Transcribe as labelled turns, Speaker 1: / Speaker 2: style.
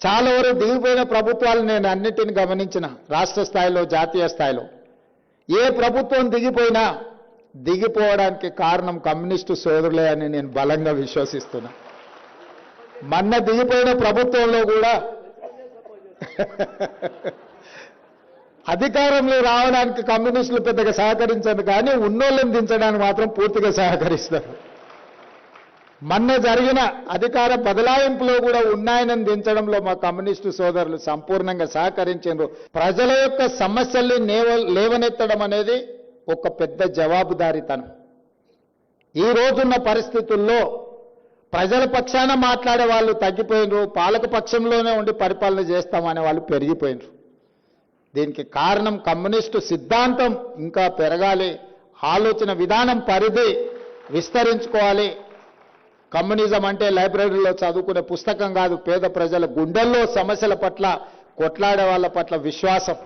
Speaker 1: చాలా వరకు దిగిపోయిన ప్రభుత్వాలు నేను అన్నిటిని గమనించిన, రాష్ట్ర స్థాయిలో జాతీయ స్థాయిలో ఏ ప్రభుత్వం దిగిపోయినా దిగిపోవడానికి కారణం కమ్యూనిస్టు సోదరులే అని నేను బలంగా విశ్వసిస్తున్నా. మొన్న దిగిపోయిన ప్రభుత్వంలో కూడా అధికారంలో రావడానికి కమ్యూనిస్టులు పెద్దగా సహకరించదు, కానీ ఉన్నోళ్ళని దించడానికి మాత్రం పూర్తిగా సహకరిస్తారు. మొన్న జరిగిన అధికార బదలాయింపులో కూడా ఉన్నాయనని దించడంలో మా కమ్యూనిస్టు సోదరులు సంపూర్ణంగా సహకరించారు. ప్రజల యొక్క సమస్యల్ని లేవనెత్తడం అనేది ఒక పెద్ద జవాబుదారీతనం. ఈ రోజున్న పరిస్థితుల్లో ప్రజల పక్షాన మాట్లాడే వాళ్ళు తగ్గిపోయినరు, పాలక పక్షంలోనే ఉండి పరిపాలన చేస్తామనే వాళ్ళు పెరిగిపోయినరు. దీనికి కారణం కమ్యూనిస్టు సిద్ధాంతం ఇంకా పెరగాలి, ఆలోచన విధానం పరిధి విస్తరించుకోవాలి. కమ్యూనిజం అంటే లైబ్రరీలో చదువుకునే పుస్తకం కాదు, పేద ప్రజల గుండెల్లో సమస్యల పట్ల కొట్లాడే వాళ్ళ పట్ల విశ్వాసం.